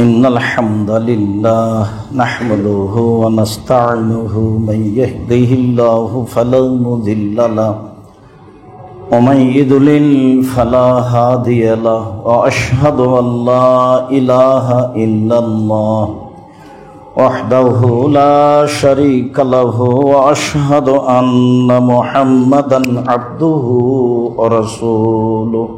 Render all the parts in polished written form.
إن الحمد لله نحمده ونستعينه من يهده الله فلا مضل له ومن يضلل فلا هادي له وأشهد أن لا إله إلا الله وحده لا شريك له وأشهد أن محمدا عبده ورسوله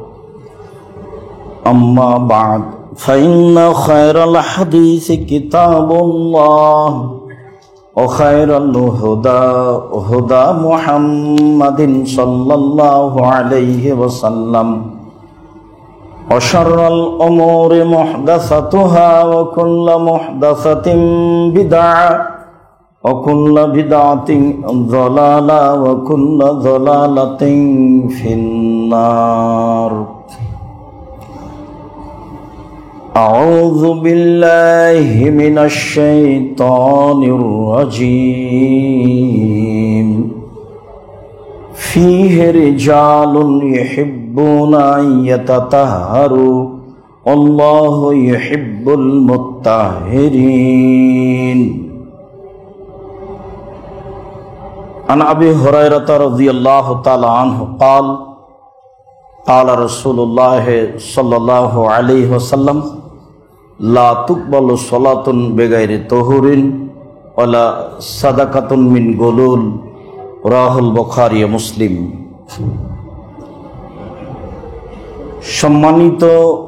أما بعد فإن خير الحديث كتاب الله وخير الهدى هدى محمد صلى الله عليه وسلم وشر الأمور محدثاتها وكل محدثة بدعة وكل بدعة ضلالة وكل ضلالة في النار. أعوذ بالله من الشيطان الرجيم فيه رجال يحبون أن يتطهروا والله يحب المطهرين. عن أبي هريرة رضي الله تعالى عنه قال قال رسول الله صلى الله عليه وسلم لا تقبل صلاة بغير طهور ولا صدقة من غلول রাহুল বুখারী মুসলিম। সম্মানিত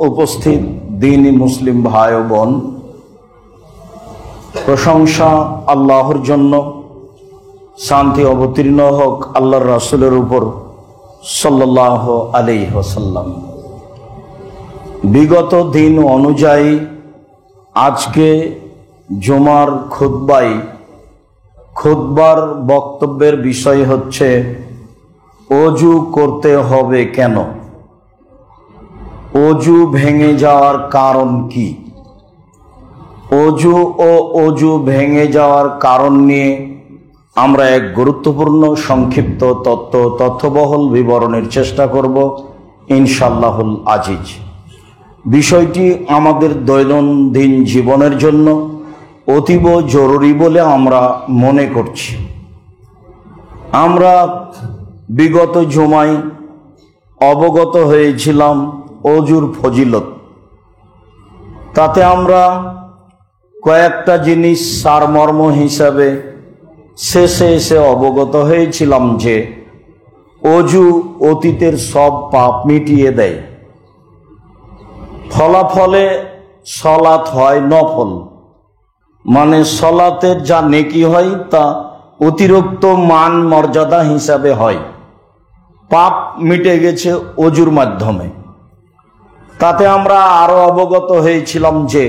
উপস্থিত দ্বীনি মুসলিম ভাই ও বোন, প্রশংসা আল্লাহর জন্য, শান্তি অবতীর্ণ হোক আল্লাহর রাসূলের উপর সাল্লাল্লাহু আলাইহি ওয়াসাল্লাম। বিগত দিন অনুযায়ী আজকে জুমার খুতবার বক্তব্যের বিষয় হচ্ছে অজু করতে হবে কেন, অজু ভেঙে যাওয়ার কারণ কি। অজু ও অজু ভেঙে যাওয়ার কারণ নিয়ে আমরা এক গুরুত্বপূর্ণ সংক্ষিপ্ত তথ্যবহুল বিবরণের চেষ্টা করব ইনশাআল্লাহুল আজিজ। বিষয়টি আমাদের দৈনন্দিন জীবনের জন্য অতীব জরুরি বলে আমরা মনে করছি। আমরা বিগত জুমায় অবগত হয়েছিলাম অজুর ফজিলত। তাতে আমরা কয়েকটা জিনিস সারমর্ম হিসাবে শেষে এসে অবগত হয়েছিলাম যে অজু অতীতের সব পাপ মিটিয়ে দেয়, ফলাফলে সলাত হয় নফল, মানে সলাতের যা নেকি হয় তা অতিরিক্ত মান মর্যাদা হিসাবে হয়, পাপ মিটে গেছে অজুর মাধ্যমে। তাতে আমরা আরো অবগত হয়েছিলাম যে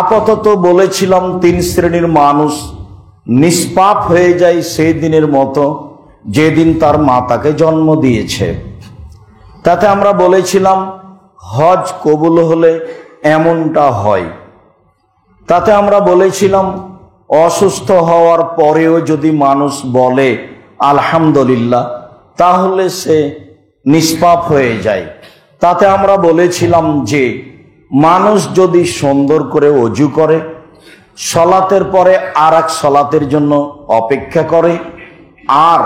আপাতত বলেছিলাম 3 শ্রেণীর মানুষ নিষ্পাপ হয়ে যায় সেই দিনের মতো যেদিন তার মা তাকে জন্ম দিয়েছে। তাতে আমরা বলেছিলাম হজ কবুল হলে এমনটা হয়। তাতে আমরা বলেছিলাম অসুস্থ হওয়ার পরেও যদি মানুষ বলে আলহামদুলিল্লাহ তাহলে সে নিষ্পাপ হয়ে যায়। তাতে আমরা বলেছিলাম যে মানুষ যদি সুন্দর করে অজু করে, সলাতের পরে আর এক সলাতের জন্য অপেক্ষা করে, আর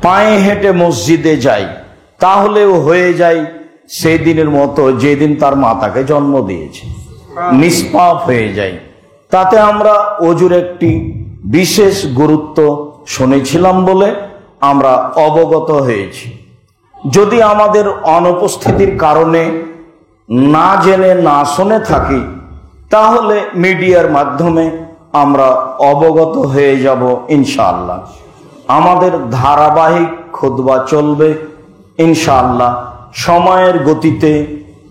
পায়ে হেঁটে মসজিদে যায়, তাহলেও হয়ে যায় সেই দিনের মতো যেদিন তার মা তাকে জন্ম দিয়েছে, নিষ্পাপ হয়ে যায়। তাতে আমরা অজুর একটি বিশেষ গুরুত্ব শুনেছিলাম বলে আমরা অবগত হয়েছি। যদি আমাদের অনুপস্থিতির কারণে না জেনে না শুনে থাকি তাহলে মিডিয়ার মাধ্যমে আমরা অবগত হয়ে যাব ইনশাআল্লাহ। আমাদের ধারাবাহিক খুতবা চলবে ইনশাআল্লাহ। সময়ের গতিতে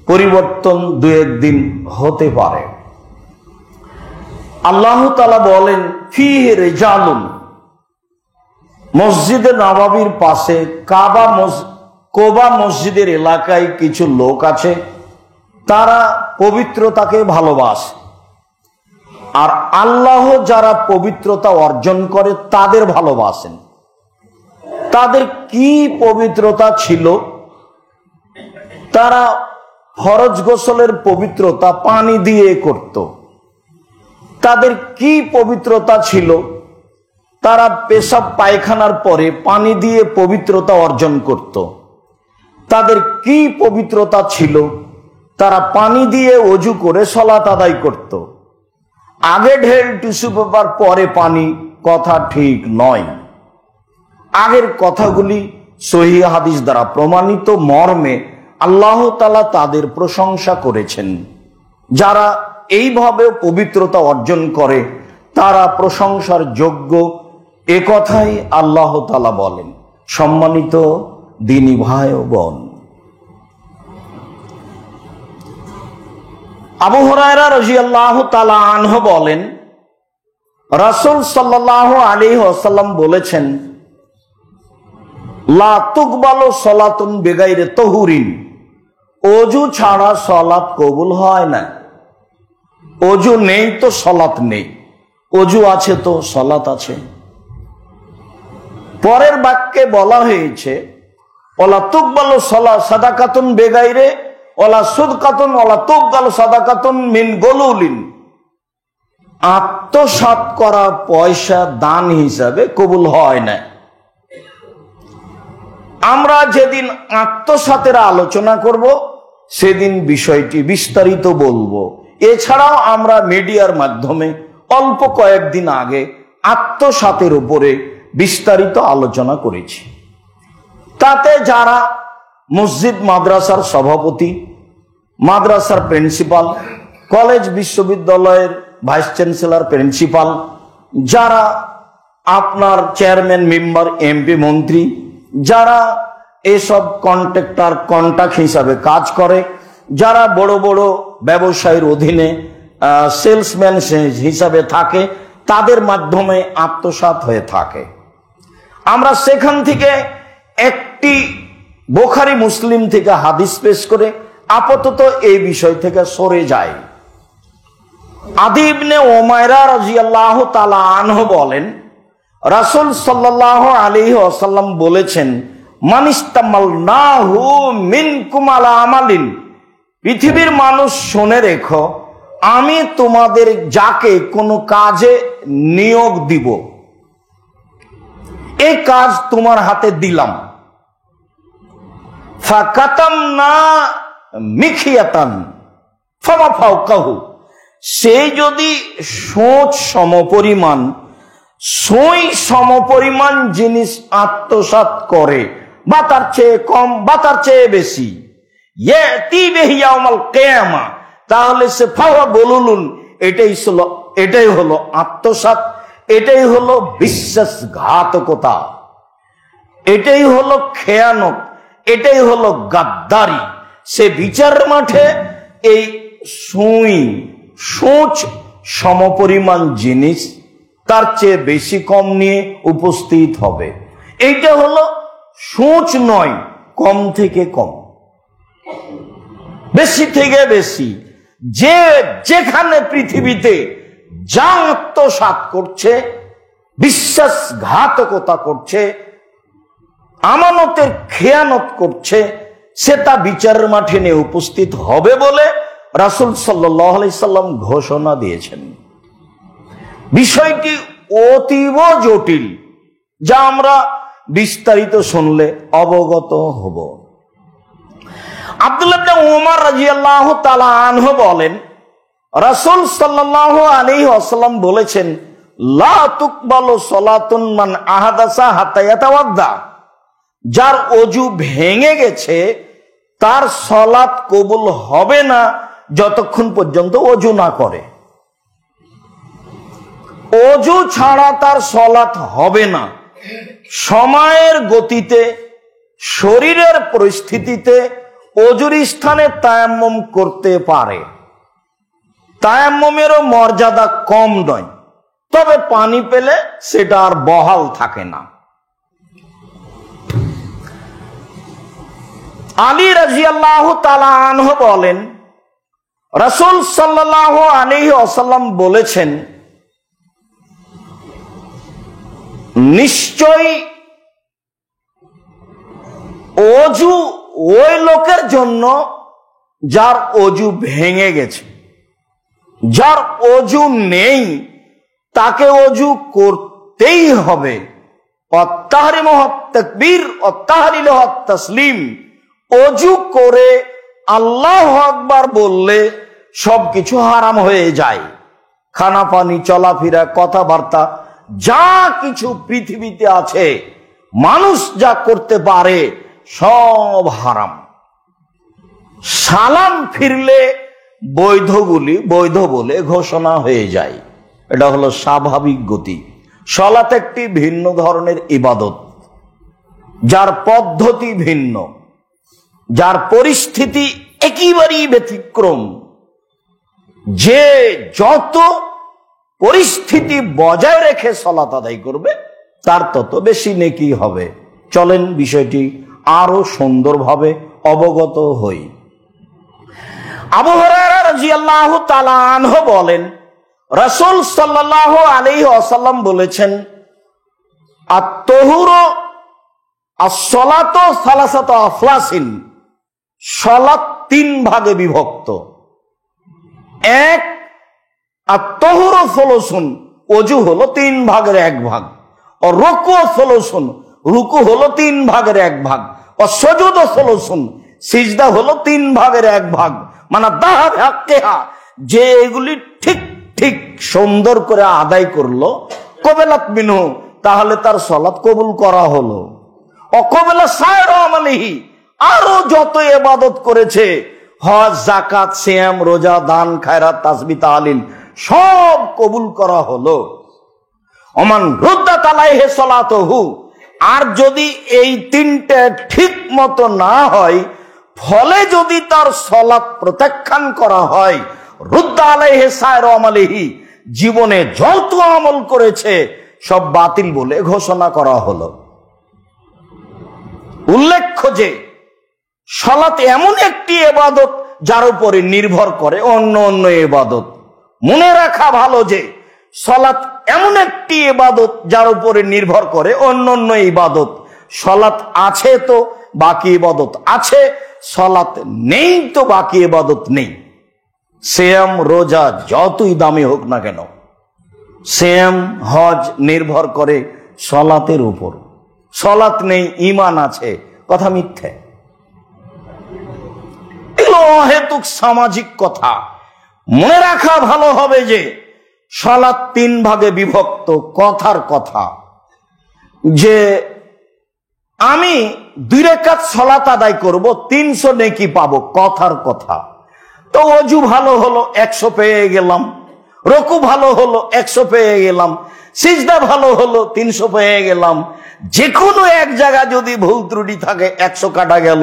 পরিবর্তন 2-1 দিন হতে পারে। আল্লাহ তাআলা বলেন ফিহি রিজালুন, মসজিদে নববীর পাশে কোবা মসজিদের এলাকায় কিছু লোক আছে, তারা পবিত্রতাকে ভালোবাসে, আর আল্লাহ যারা পবিত্রতা অর্জন করে তাদের ভালোবাসেন। তাদের কি পবিত্রতা ছিল? তারা ফরজ গোসলের পবিত্রতা পানি দিয়ে করত। তাদের কি পবিত্রতা ছিল? তারা পেশাব পায়খানার পরে পানি দিয়ে পবিত্রতা অর্জন করত। তাদের কি পবিত্রতা ছিল? তারা পানি দিয়ে অজু করে সালাত আদায় করত। আগে ঢেল টিস্যু পেপার পরে পানি, কথা ঠিক নয়। আগের কথাগুলি সহিহ হাদিস দ্বারা প্রমাণিত মর্মে আল্লাহ তাআলা তাদের প্রশংসা করেছেন। যারা এইভাবে পবিত্রতা অর্জন করে তারা প্রশংসার যোগ্য, এ কথাই আল্লাহ তাআলা বলেন। সম্মানিত দ্বীনী ভাই ও বোন, আবু হুরায়রা রাদিয়াল্লাহু তাআলা আনহু বলেন, রাসূল সাল্লাল্লাহু আলাইহি ওয়াসাল্লাম বলেছেন, লা তুকবালু সালাতুন বিগাইরি তাহুরিন, ওযু ছাড়া সালাত কবুল হয় না। ওযু নেই তো সালাত নেই, ওযু আছে তো সালাত আছে। পরের বাক্যে বলা হয়েছে, ওলা তুকবালু সাদাকাতুন বিগাইরি ওলা সুদকাতুন ওলা তুকবালু সাদাকাতুন মিন গলুলিন, আত্মসাৎ করা পয়সা দান হিসাবে কবুল হয় না। আমরা যেদিন আত্মসাতের আলোচনা করব সেদিন বিষয়টি বিস্তারিত বলবো। এছাড়াও আমরা মিডিয়ার মাধ্যমে অল্প কয়েকদিন আগে আত্মসাতের উপরে বিস্তারিত আলোচনা করেছি। তাতে যারা মসজিদ মাদ্রাসার সভাপতি, মাদ্রাসার প্রিন্সিপাল, কলেজ বিশ্ববিদ্যালয়ের ভাইস চ্যান্সেলর প্রিন্সিপাল, যারা আপনার চেয়ারম্যান মেম্বার এমপি মন্ত্রী, যারা এসব কন্ট্রাক্টর কন্ট্রাক্ট হিসাবে কাজ করে, যারা বড় বড় ব্যবসায়ীর অধীনে সেলসম্যান হিসাবে থাকে, তাদের মাধ্যমে আত্মসাৎ হয়ে থাকে। আমরা সেখান থেকে একটি বুখারী মুসলিম থেকে হাদিস পেশ করে আপাতত এই বিষয় থেকে সরে যাই। আদি ইবনে উমাইরা রাদিয়াল্লাহু তাআলা আনহু বলেন, রাসূল সাল্লাল্লাহু আলাইহি ওয়াসাল্লাম বলেছেন, মানিস্তামালনাহু মিনকুম আলা আমালিন, পৃথিবীর মানুষ শুনে রেখো, আমি তোমাদের যাকে কোনো কাজে নিয়োগ দিব, এই কাজ তোমার হাতে দিলাম, ফাকাতামনা মিখিয়াতান ফামা ফাওকাহু, সে যদি সোঁচ সমপরিমাণ, সুই সমপরিমাণ জিনিস আত্মসাৎ করে, বা তার চেয়ে কম বা তার চেয়ে বেশি, ইয়াতি বিহি ইয়াউমাল কিয়ামা, তাহলে সে ফাওয়া গোলুলুন, এটাই হলো আত্মসাৎ, এটাই হলো বিশ্বাসঘাতকতা, এটাই হলো খেয়ানত, এটাই হলো গাদ্দারি। সে বিচারের মাঠে এই সোঁচ সমপরিমাণ জিনিস তার চেয়ে বেশি কম নিয়ে উপস্থিত হবে। এইটা হলো সোঁচ নয়, কম থেকে কম, বেশি থেকে বেশি। যে যেখানে পৃথিবীতে যা আত্মসাৎ করছে, বিশ্বাসঘাতকতা করছে, আমানতের খেয়ানত করছে, সে তা বিচারের মাঠে নিয়ে উপস্থিত হবে বলে রাসূল সাল্লাল্লাহু আলাইহি সাল্লাম ঘোষণা দিয়েছেন। বিষয়টি অতীব জটিল, যা আমরা বিস্তারিত শুনলে অবগত হব। আব্দুল্লাহ ইবনে উমর রাদিয়াল্লাহু তাআলা আনহু বলেন, রাসূল সাল্লাল্লাহু আলাইহি ওয়াসাল্লাম বলেছেন, লা তুকবালু সালাতুন মান আহাদাসা হাত্তা ইয়াতাওয়াদ্দা, যার ওযু ভেঙে গেছে তার সালাত কবুল হবে না যতক্ষণ পর্যন্ত ওযু না করে। ওযু ছাড়া তার সালাত হবে না। সময়ের গতিতে, শরীরের পরিস্থিতিতে ওযুর স্থানে তায়াম্মুম করতে পারে। তায়াম্মুমেরও মর্যাদা কম নয়, তবে পানি পেলে সেটা আর বহাল থাকে না। আলী রাদিয়াল্লাহু তাআলা আনহু বলেন, রাসূল সাল্লাল্লাহু আলাইহি ওয়াসাল্লাম বলেছেন, নিশ্চয়ই ওযু ওই লোকের জন্য যার অজু ভেঙে গেছে, যার অজু নেই তাকে অজু করতেই হবে। তাসলিম, অজু করে আল্লাহু আকবার বললে সবকিছু হারাম হয়ে যায়। খানা পানি, চলাফেরা, কথাবার্তা, যা কিছু পৃথিবীতে আছে মানুষ যা করতে পারে সব হারাম। সালাম ফিরলে বৈধগুলি বৈধ বলে ঘোষণা হয়ে যায়। এটা হলো স্বাভাবিক গতি। সালাত একটি ভিন্ন ধরনের ইবাদত, যার পদ্ধতি ভিন্ন, যার পরিস্থিতি একেবারেই ব্যতিক্রম। যে যত পরিস্থিতি বজায় রেখে সালাত আদায় করবে তার তত বেশি নেকি হবে। চলেন বিষয়টি আরো সুন্দরভাবে অবগত হই। আবু হুরায়রা রাদিয়াল্লাহু তাআলা আনহু বলেন, রাসূল সাল্লাল্লাহু আলাইহি ওয়াসাল্লাম বলেছেন, আত-তাহুরু আস-সালাতু সালাসাতু আফলাসিন, সালাত তিন ভাগে বিভক্ত। এক, আত-তাহুরু সুলুসুন, ওযু হলো তিন ভাগের এক ভাগ। ও রুকু সুলুসুন, রুকু হলো তিন ভাগের এক ভাগ। ও সুজুদু সুলুসুন, সিজদা হলো তিন ভাগের এক ভাগ। মানে দাহাব হাক্কেহা, যে এগুলি ঠিক ঠিক সুন্দর করে আদায় করলো, কবেলাত মিনহু, তাহলে তার সালাত কবুল করা হলো। অকবেলা সায়রা আমালিহি, আরো যত ইবাদত করেছে, হজ, যাকাত, সিয়াম, রোজা, দান, খায়রাত, তাসবিহ, তাহলিল, সব কবুল করা হলো। ওমান রুদ্দাত আলাইহি সালাতুহু, আর যদি এই তিনটে ঠিক মতো না হয়, ফলে যদি তার সালাত প্রত্যাখ্যান করা হয়, রুদ্দা আলাইহি সায়রা আমালিহি, জীবনে যত আমল করেছে সব বাতিল বলে ঘোষণা করা হলো। উল্লেখ্য যে সালাত এমন একটি ইবাদত যার উপরে নির্ভর করে অন্য অন্য ইবাদত। মনে রাখা ভালো যে সালাত এমন একটি ইবাদত যার উপরে নির্ভর করে অন্য অন্য ইবাদত। সালাত আছে তো বাকি ইবাদত আছে, সালাত নেই তো বাকি ইবাদত নেই। সিয়াম, রোজা যতই দামি হোক না কেন, সিয়াম, হজ নির্ভর করে সালাতের উপর। সালাত নেই, ঈমান আছে, কথা মিথ্যে। এগুলো অহেতুক সামাজিক কথা। মনে রাখা ভালো হবে যে সালাত তিন ভাগে বিভক্ত। কথার কথা যে আমি 2 রাকাত সালাত আদায় করব, 300 নেকি পাবো, কথার কথা। তো ওযু ভালো হলো, 100 পেয়ে গেলাম। রুকু ভালো হলো, 100 পেয়ে গেলাম। সিজদা ভালো হলো, 300 পেয়ে গেলাম। যে কোনো এক জায়গা যদি ভুল ত্রুটি থাকে 100 কাটা গেল।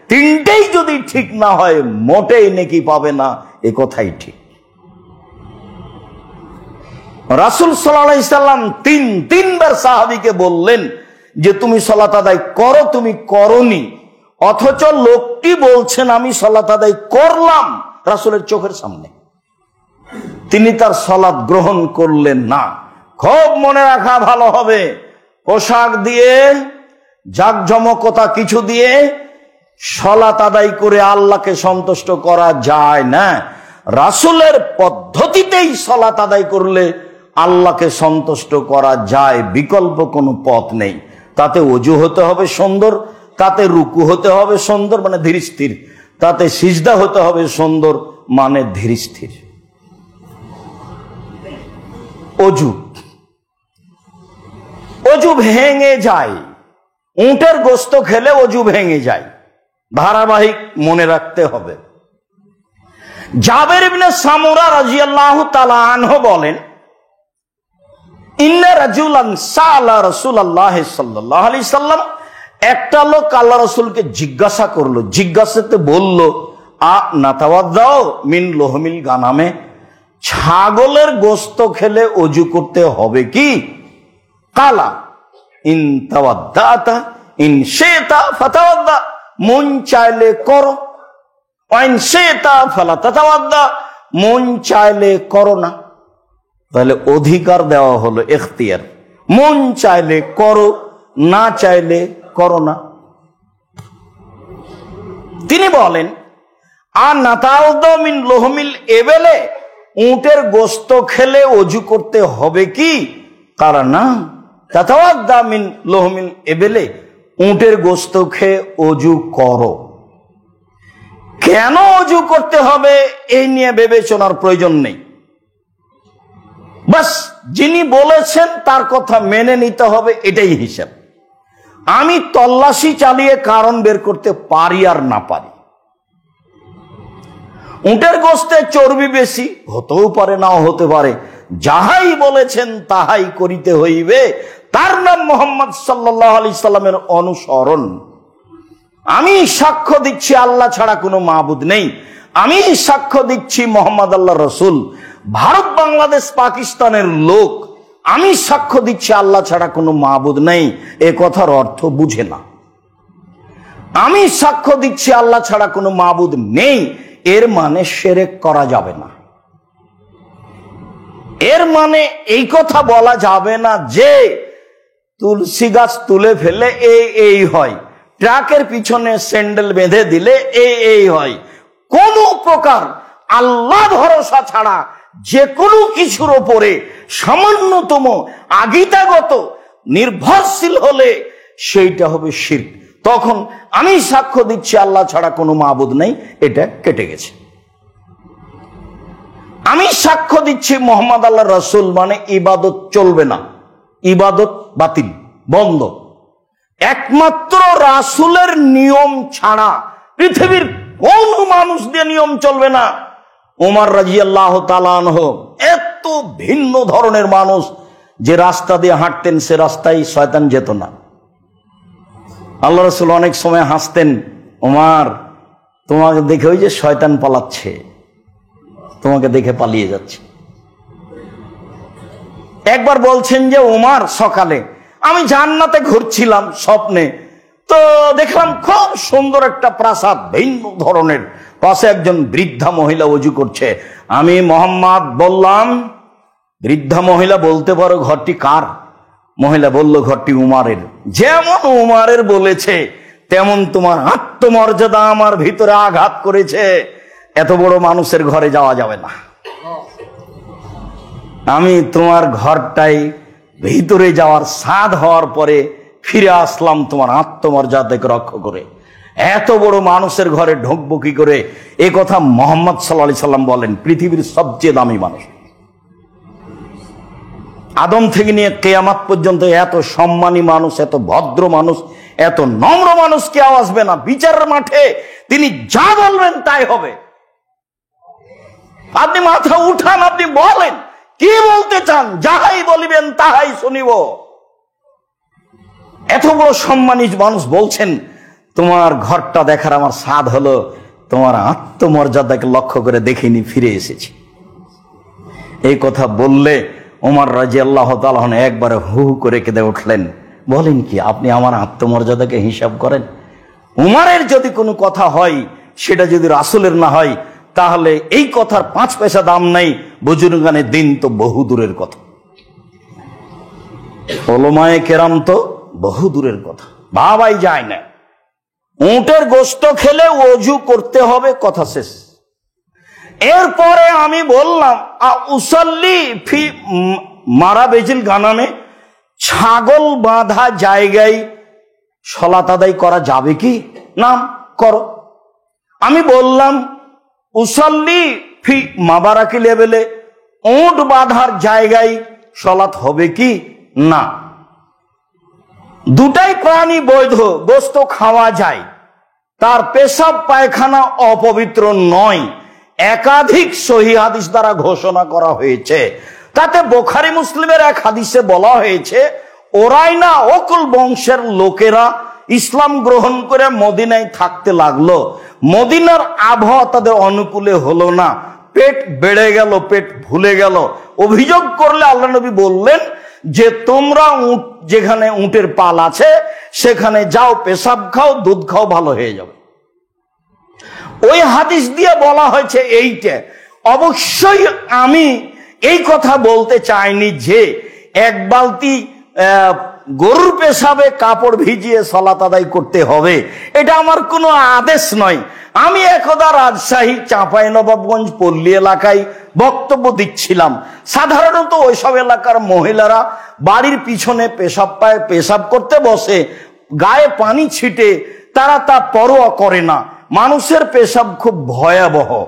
তিনটেই যদি ঠিক না হয় মোটেই নেকি পাবে না, এ কথাই ঠিক। রাসূল সাল্লাল্লাহু আলাইহি সাল্লাম তিনবার সাহাবীকে বললেন যে তুমি সালাত আদায় করো, তুমি করোনি। অথচ লোকটি বলছেন আমি সালাত আদায় করলাম রাসূলের চোখের সামনে। তিনি তার সালাত গ্রহণ করলেন না। খুব মনে রাখা ভালো হবে, পোশাক দিয়ে, জাকজমকতা কিছু দিয়ে সালাত আদায় করে আল্লাহকে সন্তুষ্ট করা যায় না। রাসূলের পদ্ধতিতেই সালাত আদায় করলে আল্লাহকে সন্তুষ্ট করা যায়, বিকল্প কোনো পথ নেই। তাতে ওযু হতে হবে সুন্দর, তাতে রুকু হতে হবে সুন্দর মানে ধীর স্থির, তাতে সিজদা হতে হবে সুন্দর মানে ধীর স্থির। অজু ভেঙে যায়, উটের গোশত খেলে অজু ভেঙে যায়, ধারাবাহিক মনে রাখতে হবে। জাবের ইবনে সামুরা রাদিয়াল্লাহু তাআলা আনহু বলেন, ইন্না রাজুলান সাআলা রাসূলুল্লাহ সাল্লাল্লাহু আলাইহি সাল্লাম, একটা লোক আল্লাহ রাসূলকে জিজ্ঞাসা করলো, জিজ্ঞাসাতে বলল, আ নাতাওয়াদ্দাউ মিন লহমিল গানামে, ছাগলের গোশত খেলে অজু করতে হবে কি? কালা ইন তাওয়াদ্দাতা ইন শিতা ফাতাওয়াদ্দা, মন চাইলে করো, ওয়াইন শিতা ফালা তাতাওয়াদ্দা, মন চাইলে করো না। তাহলে অধিকার দেওয়া হলো, ইখতিয়ার। মন চাইলে করো, না চাইলে করো না। তিনি বলেন, আর নাতাউদ্দা মিন লোহমিল এবেলে, উটের গোস্ত খেলে অজু করতে হবে কি? কারা না তাতাওয়াদ্দা মিন লোহমিল এবেলে, উটের গোস্ত খেয়ে অজু করো। কেন অজু করতে হবে এই নিয়ে বিবেচনার প্রয়োজন নেই। বাস যিনি বলেছেন তার কথা মেনে নিতে হবে, এটাই হিসাব। আমি তল্লাশি চালিয়ে কারণ বের করতে পারি আর না পারি। উটের গোস্তে চর্বি বেশি হতেও পারে, নাও হতে পারে, যাহাই বলেছেন তাহাই করিতে হইবে। তার নাম মুহাম্মদ সাল্লাল্লাহু আলাইহি সাল্লামের অনুসরণ। আমি সাক্ষ্য দিচ্ছি আল্লাহ ছাড়া কোনো মাবুদ নেই। আমি সাক্ষ্য দিচ্ছি মোহাম্মদ আল্লাহ রসুল। ভারত, বাংলাদেশ, পাকিস্তানের লোক আমি সাক্ষ্য দিচ্ছি আল্লাহ ছাড়া কোনো মাবুদ নেই, এ কথার অর্থ বুঝে না। আমি সাক্ষ্য দিচ্ছি আল্লাহ ছাড়া কোনো মাবুদ নেই, এর মানে শিরক করা যাবে না। এর মানে এই কথা বলা যাবে না যে তুলসী গাছ তুলে ফেলে এই হয়, ট্রাকের পিছনে স্যান্ডেল বেঁধে দিলে এই হয়। কোন প্রকার আল্লাহ ভরসা ছাড়া যে কোনো কিছুর ওপরে সামান্যতম আগিতাগত নির্ভরশীল হলে সেইটা হবে শিরক। তখন আমি সাক্ষ্য দিচ্ছি আল্লাহ ছাড়া কোনো মাবুদ নেই, এটা কেটে গেছে। আমি সাক্ষ্য দিচ্ছি মোহাম্মদ আল্লাহ রসুল, মানে ইবাদত চলবে না, ইবাদত বাতিল, বন্ধ। একমাত্র রাসূলের নিয়ম ছাড়া পৃথিবীর কোন মানুষ দিয়ে নিয়ম চলবে না। ওমর রাদিয়াল্লাহু তাআলা আনহু এত ভিন্ন ধরনের মানুষ, যে রাস্তা দিয়ে হাঁটতেন সে রাস্তায় শয়তান যেত না। আল্লাহ রাসূল অনেক সময় হাসতেন, ওমর তোমাকে দেখে ওই যে শয়তান পালাচ্ছে, তোমাকে দেখে পালিয়ে যাচ্ছে। একবার বলছেন যে ওমর, সকালে আমি জান্নাতে ঘুরছিলাম স্বপ্নে, তো দেখলাম খুব সুন্দর একটা প্রাসাদ, ভিন্ন ধরনের, পাশে একজন বৃদ্ধা মহিলা ওযু করছে। আমি মোহাম্মদ বললাম, বৃদ্ধা মহিলা বলতে পারো ঘরটি কার? মহিলা বলল ঘরটি উমারের। যেমন উমারের বলেছে তেমন তোমার আত্মমর্যাদা আমার ভিতরে আঘাত করেছে। এত বড় মানুষের ঘরে যাওয়া যাবে না। আমি তোমার ঘরটাই ভিতরে যাওয়ার সাধ হওয়ার পরে ফিরে আসলাম তোমার আত্মমর্যাদাকে রক্ষা করে। এত বড় মানুষের ঘরে ঢুকবো কি করে? এ কথা মুহাম্মদ সাল্লাল্লাহু আলাইহি সাল্লাম বলেন, পৃথিবীর সবচেয়ে দামি মানুষ। আদম থেকে নিয়ে কিয়ামত পর্যন্ত এত সম্মানী মানুষ, এত ভদ্র মানুষ, এত নম্র মানুষ কেউ আসবে না। বিচারের মাঠে তিনি যা বলবেন তাই হবে। আপনি মাথা উঠান, আপনি বলেন কি বলতে চান, যাহাই বলিবেন তাহাই শুনিব। এত বড় সম্মানী মানুষ বলছেন তোমার ঘরটা দেখার আমার সাধ হলো, তোমার আত্মমর্যাদাকে লক্ষ্য করে দেখিনি, ফিরে এসেছি। এই কথা বললে ওমর রাদিয়াল্লাহু তাআলা একবারে হু হু করে কেঁদে উঠলেন। বলেন কি, আপনি আমার আত্মমর্যাদাকে হিসাব করেন? উমারের যদি কোনো কথা হয়, সেটা যদি রাসূলের না হয়, তাহলে এই কথার 5 পয়সা দাম নাই। বুজুর্গানের দিন তো বহু দূরের কথা, ওলামায়ে কেরাম তো বহু দূরের কথা, ভাবাই যায় না। উটের গোশত খেলে ওযু করতে হবে, কথা শেষ। এরপরে আমি বললাম উসাল্লি ফি মারাবেজিল গানামে, ছাগল বাঁধা জায়গায় সালাত আদায় করা যাবে কি? নাম করো। আমি বললাম উসাল্লি ফি মাবারাকি লেভেলে, উট বাঁধার জায়গায় সালাত হবে কি? না। দুটাই প্রাণী বৈধ, গোশত খাওয়া যায়, তার পেশাব পায়খানা অপবিত্র নয়। একাধিক সহিহ হাদিস দ্বারা ঘোষণা করা হয়েছে। তাতে বুখারী মুসলিমের এক হাদিসে বলা হয়েছে, ওরাইনা ওকুল বংশের লোকেরা ইসলাম গ্রহণ করে মদিনায় থাকতে লাগলো। মদিনার আবহাওয়া তাদের অনুকূলে হলো না, পেট বেড়ে গেল, পেট ভুলে গেল। অভিযোগ করলে আল্লাহ নবী বললেন যে তোমরা যেখানে উটের পাল আছে সেখানে যাও, পেশাব খাও, দুধ খাও, ভালো হয়ে যাবে। ওই হাদিস দিয়ে বলা হয়েছে এইটা। অবশ্যই আমি এই কথা বলতে চাইনি যে এক বালতি গরুর পেশাবে কাপড় ভিজিয়ে সালাত আদায় করতে হবে, এটা আমার কোনো আদেশ নয়। আমি একদা রাজশাহী চাঁপাইনবাবগঞ্জ পল্লী এলাকায় বক্তব্য দিচ্ছিলাম। সাধারণত ওইসব এলাকার মহিলারা বাড়ির পিছনে পেশাব করতে বসে, গায়ে পানি ছিটে, তারা তা পরোয়া করে না। মানুষের পেশাব খুব ভয়াবহ।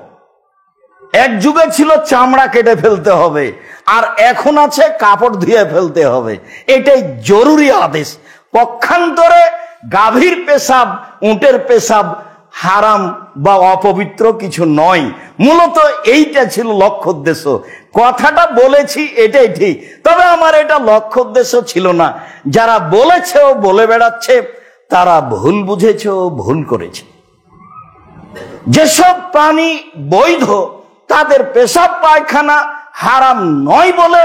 এক যুগে ছিল চামড়া কেটে ফেলতে হবে, আর এখন আছে কাপড় ধুয়ে ফেলতে হবে। এটাই জরুরি আদেশ। পক্ষান্তরে গাভীর পেশাব, উটের পেশাব হারাম বা অপবিত্র কিছু নয়। মূলত এইটা ছিল লক্ষ্য উদ্দেশ্য। কথাটা বলেছি এটাই ঠিক, তবে আমার এটা লক্ষ্য উদ্দেশ্য ছিল না। যারা বলেছে ও বলে বেড়াচ্ছে তারা ভুল বুঝেছে ও ভুল করেছে। যেসব প্রাণী বৈধ তাদের পেশাব পায়খানা হারাম নয় বলে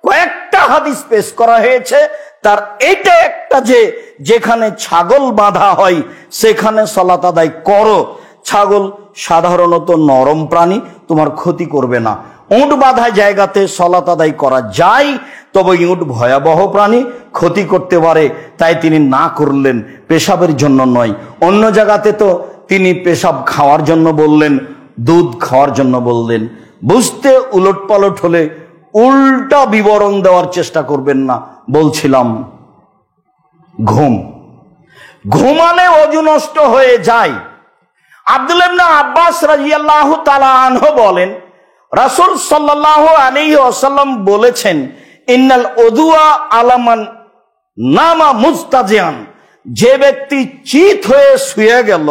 কয়েকটা হাদিস পেশ করা হয়েছে। তার এইটা একটা যে যেখানে ছাগল বাঁধা হয় সেখানে সালাত আদায় করো। ছাগল সাধারণত নরম প্রাণী, তোমার ক্ষতি করবে না। উট বাঁধা জায়গাতে সালাত আদায় করা যায়, তবে উট ভয়াবহ প্রাণী, ক্ষতি করতে পারে, তাই তিনি না করলেন, পেশাবের জন্য নয়। অন্য জায়গাতে তো তিনি পেশাব খাওয়ার জন্য বললেন, দুধ খাওয়ার জন্য বললেন। বুঝতে উলট পালট হলে উল্টা বিবরণ দেওয়ার চেষ্টা করবেন না। বলছিলাম ঘুমালে ওযু নষ্ট হয়ে যায়। আব্দুল্লাহ ইবনে আব্বাস রাদিয়াল্লাহু তাআলা আনহু বলেন, রাসূল সাল্লাল্লাহু আলাইহি ওয়াসাল্লাম বলেছেন, ইন্নাল উযুয়া আলামান নামা মুস্তাজিয়ান, যে ব্যক্তি চিত হয়ে শুয়ে গেল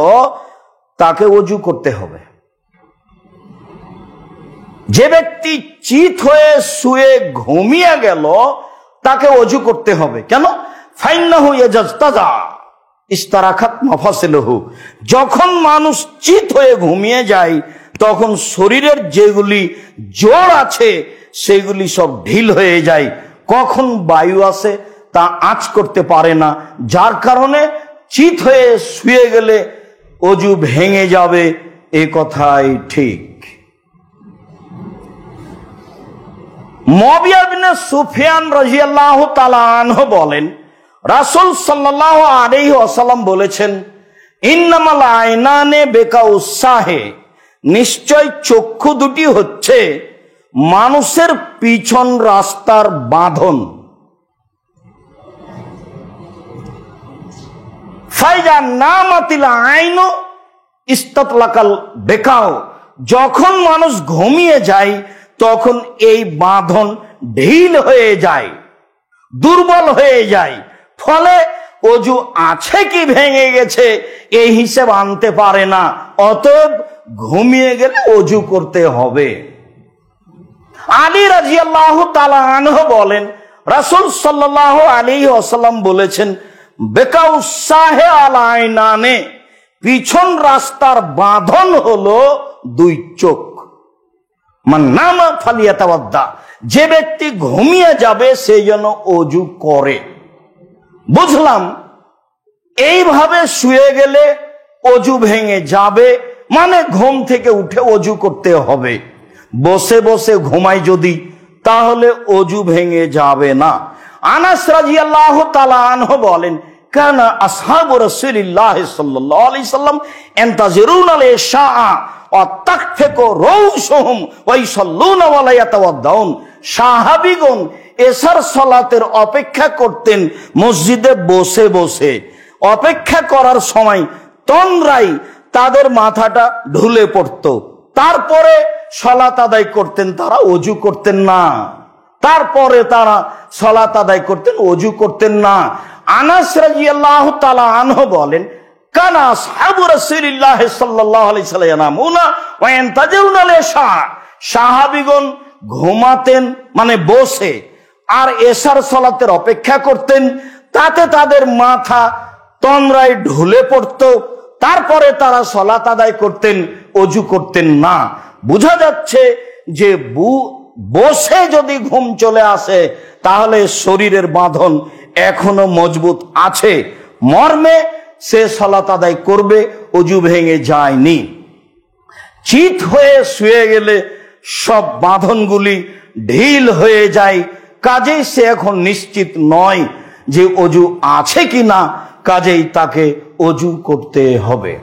তাকে ওযু করতে হবে। যে ব্যক্তি চিত হয়ে শুয়ে ঘুমিয়ে গেল তাকে ওযু করতে হবে। কেন? ফাইন্নাহু ইয়াজতাজা ইস্তারাখাত মাফাসিলহু, যখন মানুষ চিত হয়ে ঘুমিয়ে যায় তখন শরীরের যেগুলি জোড় আছে সেগুলি সব ঢিল হয়ে যায়। কখন বায়ু আসে তা আঁচ করতে পারে না, যার কারণে চিত হয়ে শুয়ে গেলে ওযু ভেঙে যাবে। এ কথাই ঠিক। মুআবিয়া ইবনে সুফিয়ান রাদিয়াল্লাহু তাআলা আনহু বলেন, রাসূল সাল্লাল্লাহু আলাইহি ওয়াসাল্লাম বলেছেন, ইন্নামাল আইনানে বেকাউসাহে, নিশ্চয় চক্ষু দুটি হচ্ছে মানুষের পিছন রাস্তার বাঁধন। ফাইজা নামাতিল আইনু ইস্তাতলাকাল বেকাও, যখন মানুষ ঘুমিয়ে যায় তখন এই বাঁধন ঢিল হয়ে যায়, দুর্বল হয়ে যায়। ফলে ওযু আছে কি ভেঙে গেছে এই হিসেব আনতে পারে না। অতএব ঘুমিয়ে গেলে ওযু করতে হবে। আলী রাদিয়াল্লাহু তাআলা আনহু বলেন, রাসূল সাল্লাল্লাহু আলাইহি ওয়াসাল্লাম বলেছেন, বেকাউসাহে আল আইনানে, পিছন রাস্তার বাঁধন হলো দুই চোখ। মান নামা ফালিয়াতাওয়াদ্দা, যে ব্যক্তি ঘুমিয়ে যাবে সে যেন ওযু করে। বুঝলাম এইভাবে শুয়ে গেলে ওযু ভেঙে যাবে, মানে ঘুম থেকে উঠে ওযু করতে হবে। বসে বসে ঘুমাই যদি, তাহলে ওযু ভেঙে যাবে না। আনাস রাদিয়াল্লাহু তাআলা আনহু বলেন, কানা আসহাবু রাসূলিল্লাহ সাল্লাল্লাহু আলাইহি সাল্লাম ইন্তাজিরুনা আল-ইশা ওয়া তাকফিকু রাউসুহুম ওয়া ইসাল্লুনা ওয়া লা ইয়াতাওয়াদ্দাউন, সাহাবীগণ এশার সালাতের অপেক্ষা করতেন মসজিদে বসে বসে। অপেক্ষা করার সময় তন্দ্রায় তাদের মাথাটা ঢুলে পড়ত, তারপরে সালাত আদায় করতেন। তারা ওযু করতেন না, তারপরে তারা সালাত আদায় করতেন, ওযু করতেন না। আনাস রাদিয়াল্লাহু তাআলা আনহু বলেন, কানা আসহাবু রাসূলিল্লাহ সাল্লাল্লাহু আলাইহি ওয়াসাল্লাম ইয়ানামুনা ওয়া ইয়ানতাজিরুনা আল-ইশা, সাহাবীগণ ঘুমাতেন মানে বসে, আর এশার সালাতের অপেক্ষা করতেন। তাতে তাদের মাথা তন্দ্রায় ঢুলে পড়ত, তারপরে তারা সালাত আদায় করতেন, ওযু করতেন না। বোঝা যাচ্ছে যে বসে যদি ঘুম চলে আসে তাহলে শরীরের বাঁধন এখনো মজবুত আছে, মর্মে সে সালাত আদায় করবে, ওযু ভেঙে যায়নি। চিত হয়ে শুয়ে গেলে সব বাঁধনগুলি ঢিল হয়ে যায়, কাজেই সে এখন নিশ্চিত নয় যে অজু আছে কি না, কাজেই তাকে অজু করতে হবে।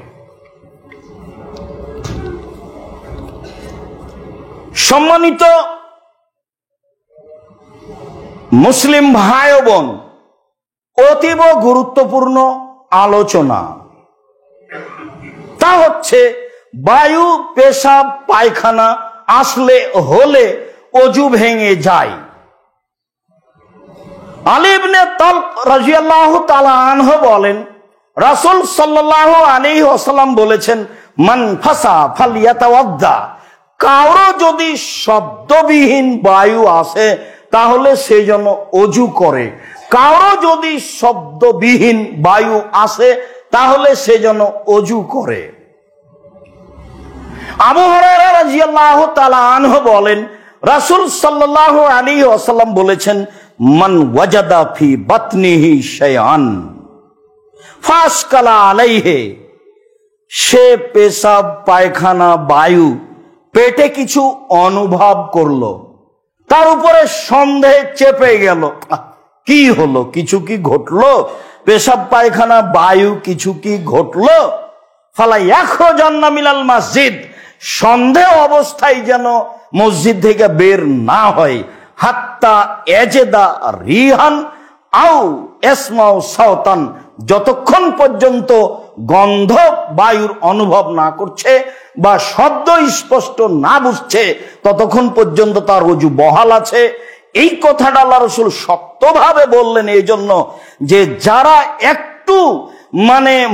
সম্মানিত মুসলিম ভাই ও বোন, অতীব গুরুত্বপূর্ণ আলোচনা, তা হচ্ছে বায়ু, পেশাব, পায়খানা আসলে হলে অজু ভেঙে যায়। আলী ইবনে তালক রাদিয়াল্লাহু তাআলা আনহু বলেন, রাসূল সাল্লাল্লাহু আলাইহি ওয়াসাল্লাম বলেছেন, মান ফাসা ফালইয়াতাওয়াদ্দা, কারো যদি শব্দবিহীন বায়ু আসে তাহলে সে যেন অজু করে। কারো যদি শব্দবিহীন বায়ু আসে তাহলে সে যেন অজু করে। আবু হুরায়রা রাদিয়াল্লাহু তাআলা আনহু বলেন, রাসূল সাল্লাল্লাহু আলাইহি ওয়াসাল্লাম বলেছেন, মান ওয়াজাদা ফি বাতনিহি শাইআন ফাসকালা আলাইহি, সে পেশাব, পায়খানা, বায়ু পেটে কিছু অনুভব করলো, তার উপরে সন্দেহ চেপে গেল, কি হলো, কিছু কি ঘটলো, পেশাব, পায়খানা, বায়ু কিছু কি ঘটলো, ফালা ইয়াখরুজান্না মিনাল মসজিদ, সন্দেহ অবস্থায় যেন মসজিদ থেকে বের না হয়, হাত্তা এজেদা রিহান আও ইসমাউ সাওতান, যতক্ষণ পর্যন্ত গন্ধ বায়ুর অনুভব না করছে বা শব্দ স্পষ্ট না বুঝছে ততক্ষণ পর্যন্ত তার অজু বহাল আছে। এই কথাটা আল্লাহ রাসূল শক্তভাবে বললেন এই জন্য যে যারা একটু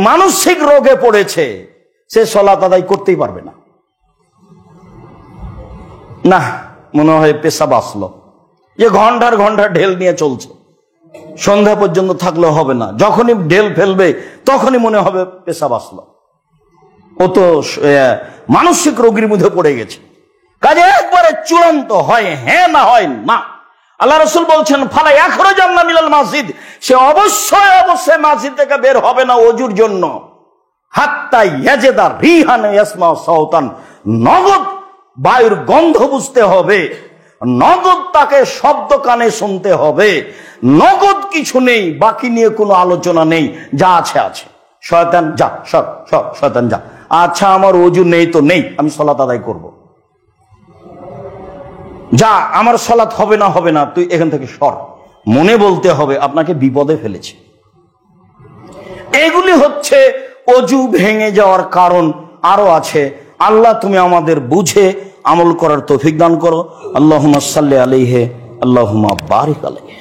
মানসিক রোগে পড়েছে সে সালাত আদায় করতেই পারবে না। না, মনে হয় পেশাব আসলো, যে ঘন্টার ঘন্টা ঢেল নিয়ে চলছে, সন্ধ্যা পর্যন্ত থাকলে হবে না, যখনই ঢেল ফেলবে তখনই মনে হবে পেশাব আসলো, ও তো মানসিক রোগীর মধ্যে পড়ে গেছে। কাজে একবারে চূড়ান্ত হয় হ্যাঁ না হয় না। আল্লাহ রাসূল বলছেন, ফালা ইয়াখরুজান্না মিনাল মসজিদ, সে অবশ্যই মসজিদ থেকে বের হবে না অজুর জন্য, হাত্তা ইয়াজেদা রিহান ইয়াসমাউ সাওতান, নগদ বায়ুর গন্ধ বুঝতে হবে, নগদ তাকে শব্দ কানে শুনতে হবে, নগদ কিছু নেই, বাকি নিয়ে কোনো আলোচনা নেই, যা আছে আছে, শয়তান যা, সব শয়তান যা, আচ্ছা আমার ওযু নেই তো নেই, আমি সালাত আদায় করব, যা আমার সালাত হবে না, তুই এখান থেকে সর, মনে বলতে হবে আপনাকে বিপদে ফেলেছে। এগুলি হচ্ছে অজু ভেঙে যাওয়ার কারণ, আরো আছে। আল্লাহ তুমি আমাদের বুঝে আমল করার তৌফিক দান করো। আল্লাহুম্মা সাল্লি আলাইহি, আল্লাহুম্মা বারিক আলাইহি।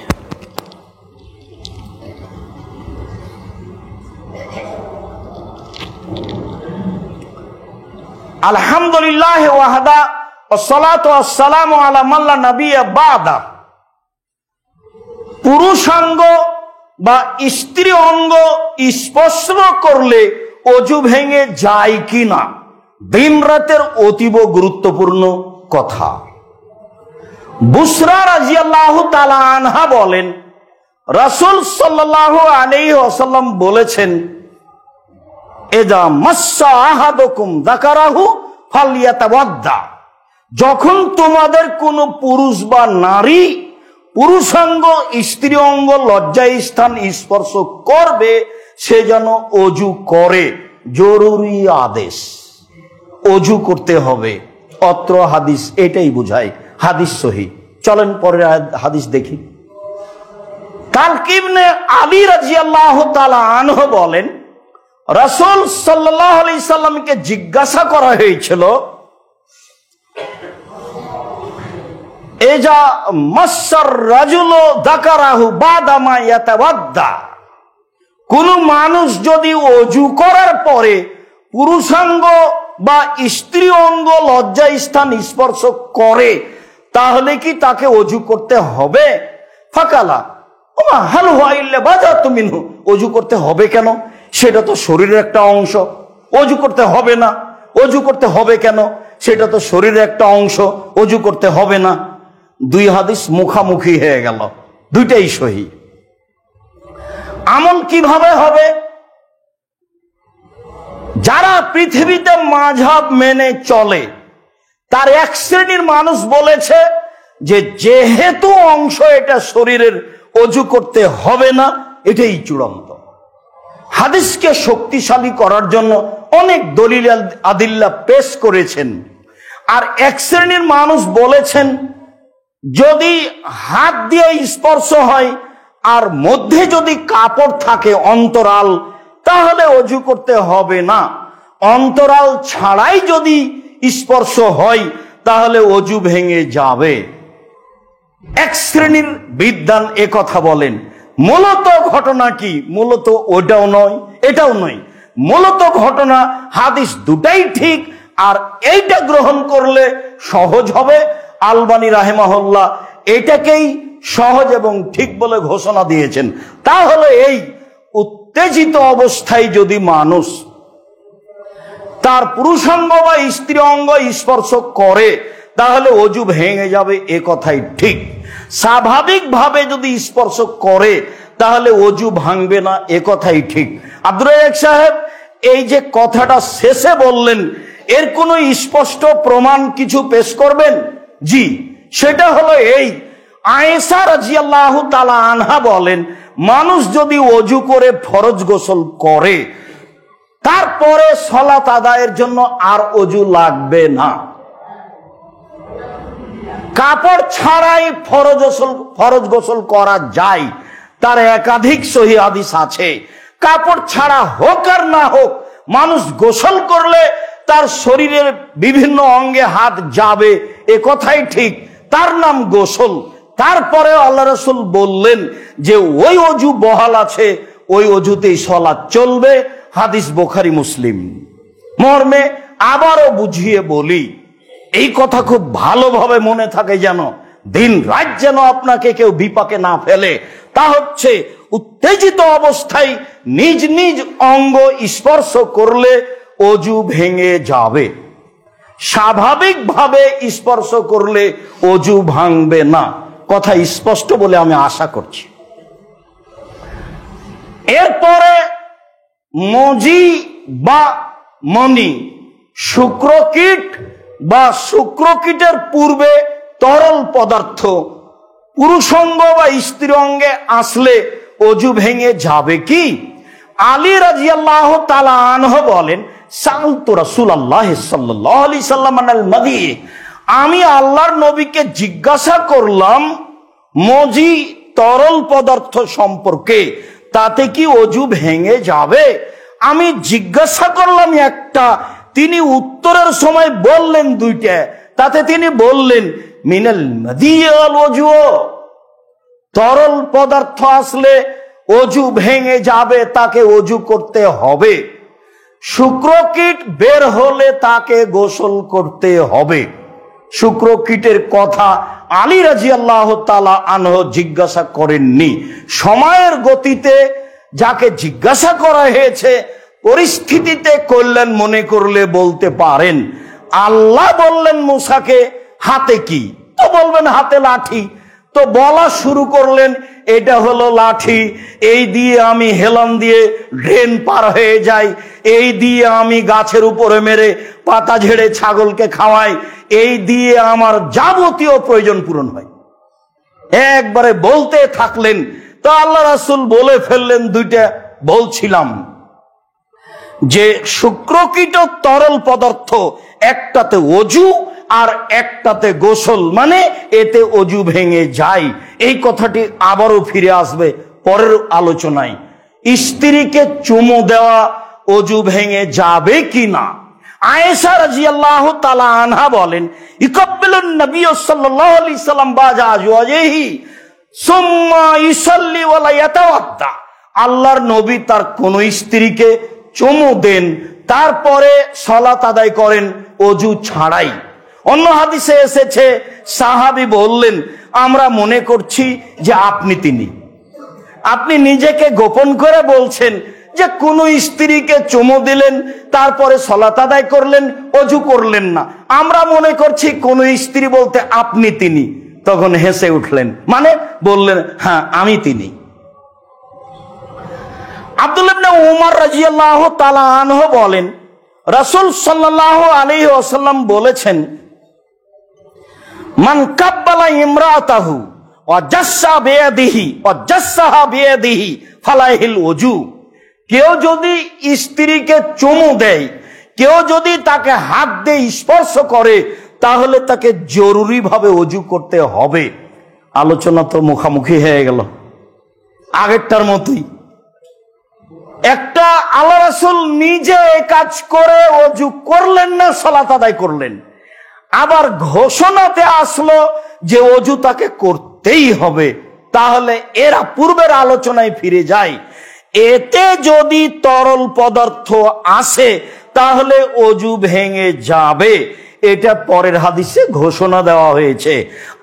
আলহামদুলিল্লাহ ওয়াহদা ওয়াসসালাতু ওয়াসসালামু আলা মান লা নাবিয়্যা বাদা। পুরুষাঙ্গ বা স্ত্রী অঙ্গ স্পর্শ করলে অজু ভেঙে যায় কিনা, দিন রাতের অতীব গুরুত্বপূর্ণ কথা। বুসরা রাদিয়াল্লাহু তাআলা আনহা বলেন, রাসূল সাল্লাল্লাহু আলাইহি ওয়াসাল্লাম বলেছেন, ইযা মাসসা আহাদুকুম যাকারাহু ফালইয়াতাওয়াদ্দা, যখন তোমাদের কোনো পুরুষ বা নারী পুরুষাঙ্গ, স্ত্রী অঙ্গ, লজ্জা স্থান স্পর্শ করবে সে যেন অজু করে। জরুরি আদেশ, অজু করতে হবে। অত্র হাদিস এটাই বোঝায়, হাদিস সহিহ। চলেন পরের হাদিস দেখি। তালক ইবনে আলী রাদিয়াল্লাহু তাআলা আনহু বলেন, রাসূল সাল্লাল্লাহু আলাইহি সাল্লামকে জিজ্ঞাসা করা হয়েছিল, এজা মাসসার রাজুলু যাকারাহু বাদা মা ইয়াতাওয়াদ্দা, কোন মানুষ যদি অজু করার পরে পুরুষাঙ্গ বা স্ত্রী অঙ্গ, লজ্জা স্থান স্পর্শ করে তাহলে কি তাকে অজু করতে হবে? ফাকালা ওমা হাল হুয়া ইল্লা বাজাতু মিনহু, অজু করতে হবে কেন? সেটা তো শরীরের একটা অংশ। অজু করতে হবে না, অজু করতে হবে কেন? সেটা তো শরীরের একটা অংশ, অজু করতে হবে না। দুই হাদিস মুখামুখি হয়ে গেল, দুইটাই সহিহ। আমল কিভাবে হবে? যারা পৃথিবীতে মাযহাব মেনে চলে তার এক শ্রেণীর মানুষ বলেছে যে যেহেতু অংশ এটা শরীরের, অজু করতে হবে না, এটাই চূড়ান্ত। হাদিসকে শক্তিশালী করার জন্য অনেক দলিল আদিল্লা পেশ করেছেন। আর এক শ্রেণীর মানুষ বলেছেন যদি হাত দিয়ে স্পর্শ হয় আর মধ্যে যদি কাপড় থাকে অন্তরাল, তাহলে অজু করতে হবে না। অন্তরাল ছাড়াই যদি স্পর্শ হয় তাহলে অজু ভেঙে যাবে। এক শ্রেণীর বিদ্বান এ কথা বলেন। মূলত ঘটনা কি? মূলত ওটাও নয় এটাও নয়। মূলত ঘটনা হাদিস দুটাই ঠিক, আর এইটা গ্রহণ করলে সহজ হবে। আলবানী রাহিমাহুল্লাহ এটাকেই সহজ এবং ঠিক বলে ঘোষণা দিয়েছেন। তাহলে এই উত্তেজিত অবস্থায় যদি মানুষ তার পুরুষাঙ্গ বা স্ত্রী অঙ্গ স্পর্শ করে তাহলে অজু ভেঙে যাবে, এ কথাই ঠিক। স্বাভাবিকভাবে যদি স্পর্শ করে তাহলে অজু ভাঙবে না, এ কথাই ঠিক। আব্দুর রাজ্জাক সাহেব এই যে কথাটা শেষে বললেন, এর কোনো স্পষ্ট প্রমাণ কিছু পেশ করবেন? জি, সেটা হলো এই, আয়েশা রাদিয়াল্লাহু তাআলা আনহা বলেন, মানুষ যদি অজু করে ফরজ গোসল করে তারপরে সালাত আদায়ের জন্য আর অজু লাগবে না। কাপড় ছাড়াই ফরজ গোসল করা যায়, তার একাধিক সহিহ হাদিস আছে। কাপড় ছাড়া হোক আর না হোক, মানুষ গোসল করলে তার শরীরের বিভিন্ন অঙ্গে হাত যাবে, এ কথাই ঠিক, তার নাম গোসল। তারপরে আল্লাহ রাসূল বললেন যে ওই অজু বহাল আছে, ওই অজুতেই সালাত চলবে। হাদিস বুখারী মুসলিম। মর্মে আবারও বুঝিয়ে বলি, এই কথা খুব ভালোভাবে মনে থাকে যেন, দিন রাত যেন আপনাকে কেউ বিপাকে না ফেলে। তা হচ্ছে উত্তেজিত অবস্থায় নিজ নিজ অঙ্গ স্পর্শ করলে অজু ভেঙে যাবে। স্বাভাবিকভাবে স্পর্শ করলে অজু ভাঙবে না, কথা স্পষ্ট বলে আমি আশা করছি। এরপরে মজি বা মনি, শুক্রকীট বা শুক্রকীটের পূর্বে তরল পদার্থ পুরুষাঙ্গ বা স্ত্রী অঙ্গে আসলে অজু ভেঙে যাবে কি? আলী রাদিয়াল্লাহু তাআলা আনহু বলেন, সাআলতু রাসূলুল্লাহ সাল্লাল্লাহু আলাইহি সাল্লাম আল মাদি, আমি আল্লাহর নবীকে জিজ্ঞাসা করলাম মজি তরল পদার্থ সম্পর্কে, তাতে কি অজু ভেঙে যাবে? আমি জিজ্ঞাসা করলাম একটা, তিনি উত্তরের সময় বললেন দুইটা। তাতে তিনি বললেন মিনাল মাদি ওয়াল ওযু, তরল পদার্থ আসলে অজু ভেঙে যাবে, তাকে অজু করতে হবে। শুক্রকীট বের হলে তাকে গোসল করতে হবে। শুক্রকীটের কথা আলী রাদিয়াল্লাহু তাআলা আনহু জিজ্ঞাসা করেননি। সময়ের গতিতে যাকে জিজ্ঞাসা করা হয়েছে পরিস্থিতিতে কল্যাণ মনে করলে বলতে পারেন, আল্লাহ বললেন মুসাকে হাতে কি, তো বলবেন হাতে লাঠি। তো বলা শুরু করলেন এটা হলো লাঠি, এই দিয়ে আমি হেলান দিয়ে ড্রেন পার হয়ে যাই, এই দিয়ে আমি গাছের উপরে মেরে পাতা ঝেড়ে ছাগলকে খাওয়াই, এই দিয়ে আমার যাবতীয় প্রয়োজন পূরণ হয়। একবারে বলতে থাকলেন। তো আল্লাহ রাসূল বলে ফেললেন দুইটা বলছিলাম যে শুক্রকীট তরল পদার্থ, একটাতে অজু আর একটাতে গোসল, মানে এতে অজু ভেঙে যায়। এই কথাটি আবারও ফিরে আসবে পরের আলোচনায়। স্ত্রীকে চুমু দেওয়া অজু ভেঙে যাবে কিনা? আয়েশা রাদিয়াল্লাহু তাআলা আনহা বলেন, ইকাব্বিলুন নবী সাল্লাল্লাহু আলাইহি সাল্লাম বাজা আজওয়াজিহি সুম্মা ইসাল্লি ওয়া লা ইয়াতাওয়াদ্দা, আল্লাহর নবী তার কোন স্ত্রীকে চুমু দেন, তারপরে সালাত আদায় করেন অজু ছাড়াই। অন্য হাদিসে এসেছে সাহাবী বললেন, আমরা মনে করছি যে আপনি নিজেকে গোপন করে বলছেন যে কোন স্ত্রীকে চুমু দিলেন তারপরে সালাত আদায় করলেন, অজু করলেন না, আমরা মনে করছি কোন স্ত্রী বলতে আপনি তিনি। তখন হেসে উঠলেন, মানে বললেন হ্যাঁ আমি তিনি। আব্দুল্লাহ ইবনে উমর রাদিয়াল্লাহু তাআলা আনহু বলেন, রাসূল সাল্লাল্লাহু আলাইহি ওয়াসাল্লাম বলেছেন, মান কাব্বালা ইমরাতাহু অজাসা বেয়াদিহি অজাসাহা বেয়াদিহি ফালাইহিল ওযু। কেউ যদি স্ত্রীকে চুমু দেয়, কেউ যদি তাকে হাত দিয়ে স্পর্শ করে, তাহলে তাকে জরুরি ভাবে ওযু করতে হবে। আলোচনা তো মুখামুখি হয়ে গেল আগেরটার মতোই। একটা আল্লাহ রাসূল নিজে কাজ করে ওযু করলেন না, সালাত আদায় করলেন। আবার ঘোষণাতে আসলো যে ওযু তাকে করতেই হবে। তাহলে এরা পূর্বের আলোচনায় ফিরে যায়। এতে যদি তরল পদার্থ আসে তাহলে ওযু ভেঙে যাবে, এটা পরের হাদিসে ঘোষণা দেওয়া হয়েছে।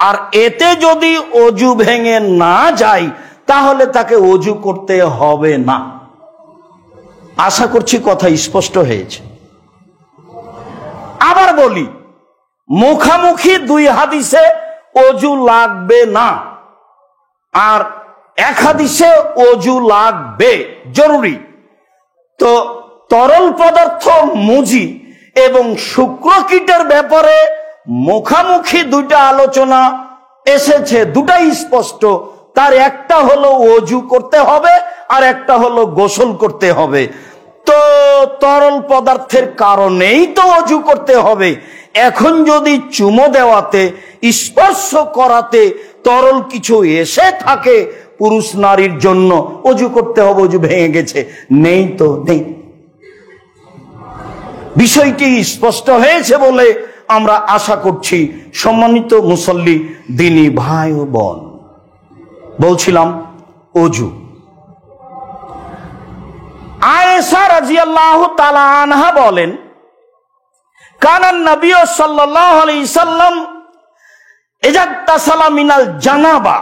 আর এতে যদি ওযু ভেঙে না যায় তাহলে তাকে ওযু করতে হবে না। আশা করছি কথা স্পষ্ট হয়েছে। আবার বলি, মুখামুখি দুই হাদিসে ওযু লাগবে না, আর এক হাদিসে ওযু লাগবে জরুরি। তো তরল পদার্থ মুজি এবং শুক্রকীটের ব্যাপারে মুখামুখি দুইটা আলোচনা এসেছে, দুটাই স্পষ্ট। তার একটা হলো ওযু করতে হবে আর একটা হলো গোসল করতে হবে। তো তরল পদার্থের কারণেই তো ওযু করতে হবে। এখন যদি চুমো দেওয়াতে, স্পর্শ করাতে তরল কিছু এসে থাকে পুরুষ নারীর জন্য, ওযু করতে হবে, ওযু ভেঙে গেছে, নেই তো নেই। বিষয়টি স্পষ্ট হয়েছে বলে আমরা আশা করছি। সম্মানিত মুসল্লি, দিনী ভাই ও বোন, বলছিলাম ওযু। আয়েশা রাদিয়াল্লাহু তাআলা আনহা বলেন, কানান নবী সাল্লাল্লাহু আলাইহি সাল্লাম ইযা তাসালা মিনাল জানাবা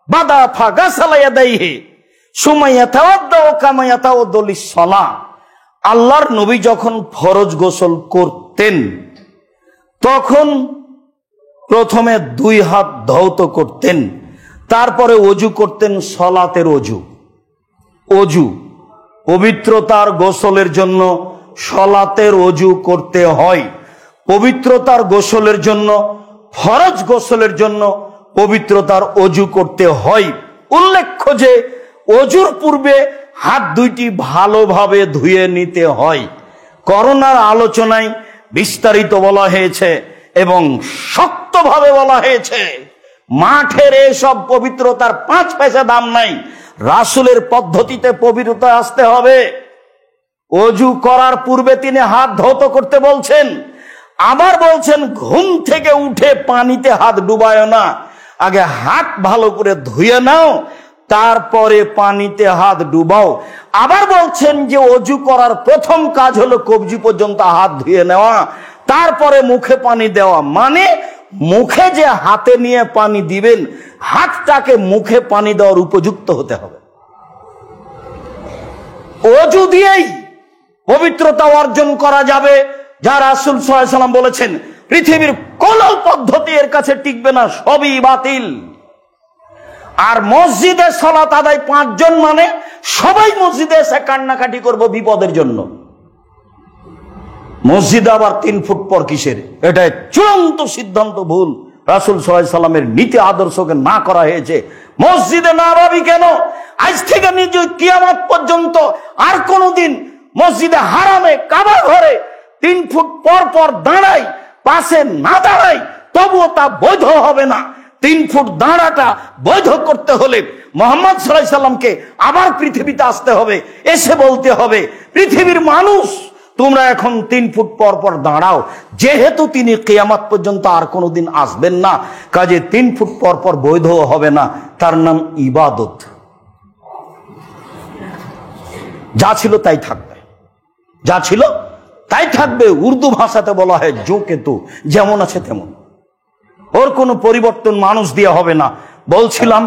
বাদা ফাগাসালা ইয়াদাইহি সুম্মা ইয়াতাওয়াদ্দা কামা ইয়াতাওয়াদ্দু লিস-সালাহ। আল্লাহর নবী যখন ফরজ গোসল করতেন তখন প্রথমে দুই হাত ধৌত করতেন, তারপরে ওযু করতেন সালাতের ওযু। ওযু পবিত্রতার গোসলের জন্য সালাতের ওযু করতে হয়। পবিত্রতার গোসলের জন্য, ফরজ গোসলের জন্য পবিত্রতার ওযু করতে হয়। উল্লেখ্য যে ওযুর পূর্বে হাত দুইটি ভালোভাবে ধুয়ে নিতে হয়। করোনার আলোচনায় বিস্তারিত বলা হয়েছে এবং শক্তভাবে বলা হয়েছে, মাঠের এসব পবিত্রতার 5 পয়সা দাম নাই। রাসূলের পদ্ধতিতে পবিত্রতা আসতে হবে। ওযু করার পূর্বে তিনি হাত ধৌত করতে বলছেন। আবার বলছেন ঘুম থেকে উঠে পানিতে হাত ডুবায় না, আগে হাত ভালো করে ধুয়ে নাও, তারপরে পানিতে হাত ডুবাও। আবার বলছেন যে ওযু করার প্রথম কাজ হলো কবজি পর্যন্ত হাত ধুয়ে নেওয়া, তারপরে মুখে পানি দেওয়া। মানে মুখে যে হাতে নিয়ে পানি দিবেন, হাতটাকে মুখে পানি দেওয়ার উপযুক্ত হতে হবে। ওযু দিয়েই পবিত্রতা অর্জন করা যাবে, যা রাসূল সাল্লাল্লাহু আলাইহি ওয়াসাল্লাম বলেছেন পৃথিবীর কোন পদ্ধতি এর কাছে টিকবে না, সবই বাতিল। আর মসজিদে সালাত আদায় 5 জন, মানে সবাই মসজিদে এসে কান্নাকাটি করব বিপদের জন্য। মসজিদে আবার 3 ফুট পর কিসের? এটা চূড়ান্ত সিদ্ধান্ত ভুল। রাসূল সাল্লাল্লাহু আলাইহি সাল্লামের নীতি আদর্শকে না করা হয়েছে। মসজিদে না ভাবি কেন? আজ থেকে নিজে কিয়ামত পর্যন্ত আর কোনদিন মসজিদে হারামে কাবা ঘরে 3 ফুট পর পর দাঁড়াই, পাশে না দাঁড়াই, তবুও তা বৈধ হবে না। 3 ফুট দাঁড়াটা বৈধ করতে হলে মুহাম্মদ সাল্লাল্লাহু আলাইহি সাল্লামকে আবার পৃথিবীতে আসতে হবে, এসে বলতে হবে, পৃথিবীর মানুষ তোমরা এখন 3 ফুট পর পর দাঁড়াও। যেহেতু তিনি কিয়ামত পর্যন্ত আর কোনোদিন আসবেন না, কাজে 3 ফুট পর পর বৈধ হবে না। তার নাম ইবাদত। যা ছিল তাই থাকবে, যা ছিল তাই থাকবে। উর্দু ভাষাতে বলা হয় জো কে তো, যেমন আছে তেমন, ওর কোনো পরিবর্তন মানুষ দিয়ে হবে না। বলছিলাম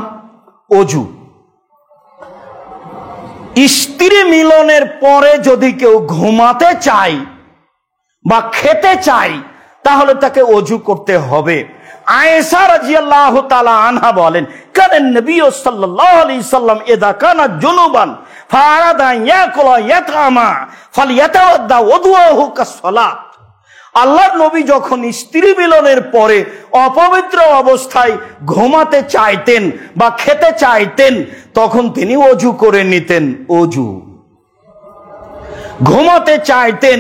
ওযু। স্ত্রী মিলনের পরে যদি কেউ ঘুমাতে চায় বা খেতে চায় তাহলে তাকে ওযু করতে হবে। আয়েশা রাদিয়াল্লাহু তাআলা আনহা বলেন, কানান নবী সাল্লাল্লাহু আলাইহি সাল্লাম ইযা কানা জুনুবান ফারাদা ইয়াকুলা ইয়াতামা ফালিয়াতাওয়াদ্দা ওযুহু কাসসালাত। আল্লাহর নবী যখন স্ত্রী মিলনের পরে অপবিত্র অবস্থায় ঘুমাতে চাইতেন বা খেতে চাইতেন, তখন তিনি অজু করে নিতেন। অজু ঘুমাতে চাইতেন,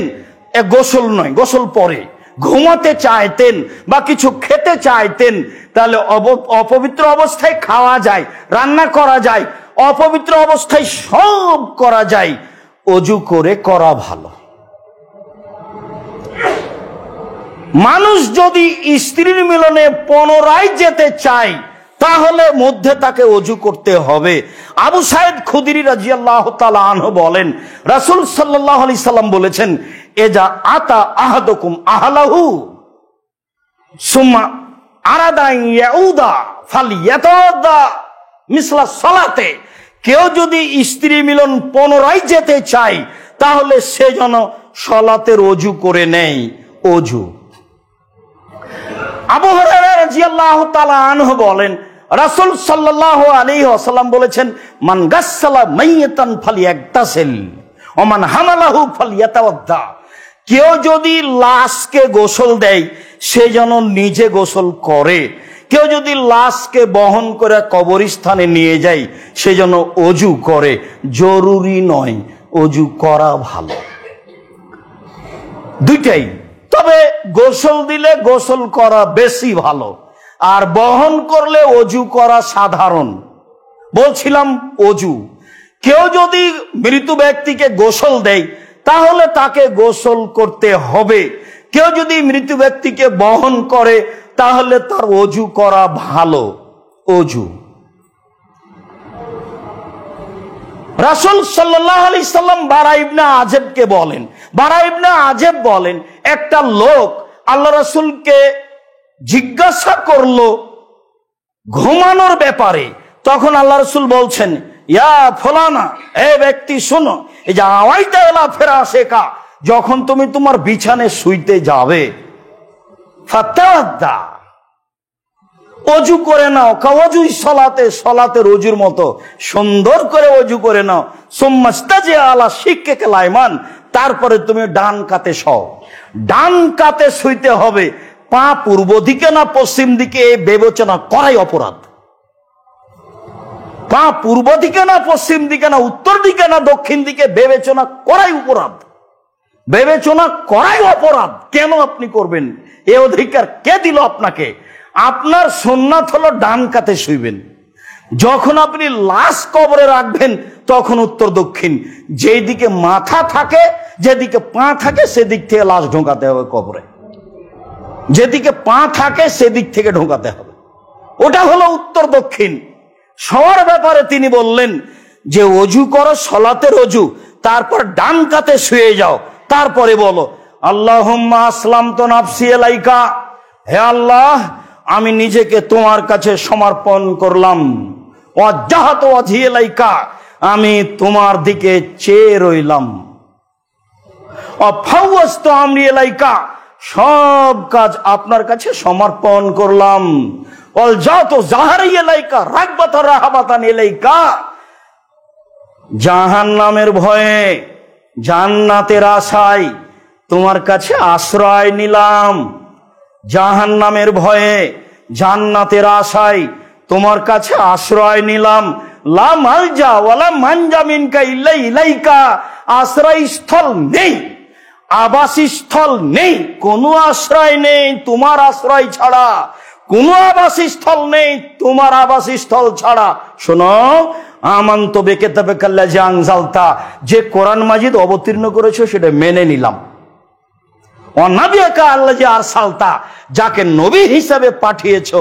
গোসল নয়, গোসল পরে ঘুমাতে চাইতেন বা কিছু খেতে চাইতেন, তাহলে অপবিত্র অবস্থায় খাওয়া যায়, রান্না করা যায়, অপবিত্র অবস্থায় সব করা যায়, অজু করে করা ভালো। মানুষ যদি স্ত্রীর মিলনে পুনরায় যেতে চায় তাহলে মধ্যে তাকে অজু করতে হবে। আবু সাইদ খুদরি রাদিয়াল্লাহু তাআলা আনহু বলেন, রাসূল সাল্লাল্লাহু আলাইহি সাল্লাম বলেছেন, এজা আতা আহাদুকুম আহলাহু সুম্মা আরাদা ইয়াউদা ফালইয়াতাওয়াদ্দা মিসলা সালাতে। কেউ যদি স্ত্রী মিলন পুনরায় যেতে চায় তাহলে সে যেন সালাতের অজু করে নেয়। অজু। আবু হুরায়রা রাদিয়াল্লাহু তাআলা আনহু বলেন, রাসূল সাল্লাল্লাহু আলাইহি ওয়াসাল্লাম বলেছেন, মান গাসসালা মাইয়াতান ফালিয়াগতাসিল ওয়া মান হামালাহু ফালিয়াতাওয়াদ্দা। কেউ যদি লাশকে গোসল দেয় সে যেন নিজে গোসল করে, কেউ যদি লাশকে বহন করে কবরস্থানে নিয়ে যায় সে যেন অজু করে। জরুরি নয়, অজু করা ভালো। দুইটাই, তবে গোসল দিলে গোসল করা বেশি ভালো, আর বহন করলে অজু করা সাধারণ। বলছিলাম অজু। কেউ যদি মৃত ব্যক্তিকে গোসল দেয় তাহলে তাকে গোসল করতে হবে। কেউ যদি মৃত ব্যক্তিকে বহন করে তাহলে তার অজু করা ভালো। অজু। রাসূল সাল্লাল্লাহু আলাইহি সাল্লাম বারা ইবনে আযিবকে বলেন, বারা ইবনে আযিব বলেন, একটা লোক আল্লাহ রাসূলকে জিজ্ঞাসা করলো ঘুমানোর ব্যাপারে। তখন আল্লাহ রাসূল বলছেন, ইয়া ফুলানা, এ ব্যক্তি শোনো, এই যে আওয়াইতা ইলা ফিরাশিকা, যখন তুমি তোমার বিছানায় শুইতে যাবে, ফাতাওয়াদ্দা, অজু করে নাও। কাওয়াজুই সালাতে, সালাতের অজুর মতো সুন্দর করে অজু করে নাও। সুম্মাস্তাজি আলা শিক্কিকা লাইমান, তারপরে তুমি ডান কাতে শও। ডান কাতে শুইতে হবে। পা পূর্ব দিকে না পশ্চিম দিকে এই বিবেচনা করাই অপরাধ। পা পূর্ব দিকে না পশ্চিম দিকে না উত্তর দিকে না দক্ষিণ দিকে বিবেচনা করাই অপরাধ। বিবেচনা করাই অপরাধ। কেন আপনি করবেন? এ অধিকার কে দিল আপনাকে? আপনার সুন্নাত হলো ডান কাতে শুইবেন। যখন আপনি লাশ কবরে রাখবেন তখন উত্তর দক্ষিণ, যেদিকে মাথা থাকে, যেদিকে পা থাকে সেদিক থেকে লাশ ঢোকাতে হবে কবরে। যেদিকে পা থাকে সেদিক থেকে ঢোকাতে হবে। ওটা হলো উত্তর দক্ষিণ। সবার ব্যাপারে তিনি বললেন যে অজু করো, সালাতের অজু, তারপর ডান কাতে শুয়ে যাও, তারপরে বলো আল্লাহুম্মা আসলামতু নাফসি ইলাইকা, হে আল্লাহ আমি নিজেকে তোমার কাছে সমর্পণ করলাম। ওয়াজ্জাহাতু ওয়াজহি ইলাইকা, আমি তোমার দিকে চেয়ে রইলাম। ওয়াফাওয়াজতু আমরি ইলাইকা, সব কাজ আপনার কাছে সমর্পণ করলাম। ওয়ালজাতু যাহরি ইলাইকা রাগবাতান রাহাবাতান ইলাইকা, জাহান্নামের ভয়ে জান্নাতের আশায় তোমার কাছে আশ্রয় নিলাম। জাহান্নামের ভয়ে জান্নাতের আশায় তোমার কাছে আশ্রয় নিলাম। লা মালজা ওয়ালা মানজা মিনকা ইল্লা ইলাইকা, আশ্রয়স্থল নেই, আবাসস্থল নেই, কোনো আশ্রয় নেই তোমার আশ্রয় ছাড়া, কোনো আবাসস্থল নেই তোমার আবাসস্থল ছাড়া। শোনো, আমানতু বিকিতাবিকাল্লাযী আনজালতা, যে কোরআন মাজিদ অবতীর্ণ করেছো সেটা মেনে নিলাম। ওয়ানাবিয়াকা আল্লাযী আরসালতা, যাকে নবী হিসাবে পাঠিয়েছো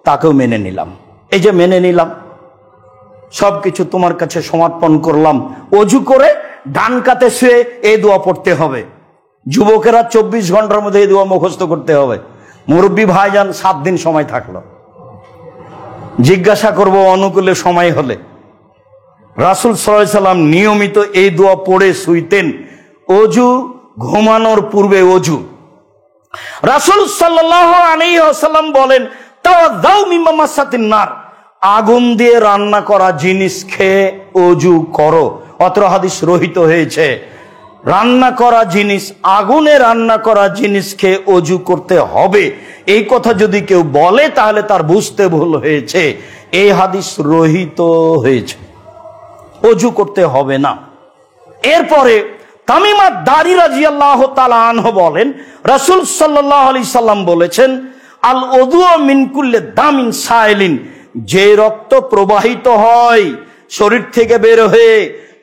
তাকেও মেনে নিলাম। এই যে মেনে নিলাম, সবকিছু তোমার কাছে সমর্পণ করলাম। অজু করে ডান কাতে শুয়ে এই দোয়া পড়তে হবে। যুবকেরা 24 ঘন্টার মধ্যে এই দোয়া মুখস্থ করতে হবে। মুরব্বী ভাইজান 7 দিন সময় থাকলো, জিজ্ঞাসা করব অনুকূলে সময় হলে। রাসূল সাল্লাল্লাহু আলাইহি সাল্লাম নিয়মিত এই দোয়া পড়ে শুইতেন। অজু, ঘুমানোর পূর্বে অজু। রাসূল সাল্লাল্লাহু আলাইহি ওয়াসাল্লাম বলেন, তাওয়াজ্জাউ মিম্মা মাসাতিন নার, আগুন দিয়ে রান্না করা জিনিস খেয়ে অজু করো। অত্র হাদিস রহিত হয়েছে। রান্না করা জিনিস, আগুনে রান্না করা জিনিস খেয়ে অজু করতে হবে, এই কথা যদি কেউ বলে তাহলে তার বুঝতে ভুল হয়েছে। এই হাদিস রহিত হয়েছে, অজু করতে হবে না। এরপরে তামিমা দারি রাদিয়াল্লাহু তাআলা আনহু বলেন, রাসূল সাল্লাল্লাহু আলাইহি সাল্লাম বলেছেন, আল ওযু মিন কুল্লি দামিন সাইলিন, যে রক্ত প্রবাহিত হয় শরীর থেকে বের হয়ে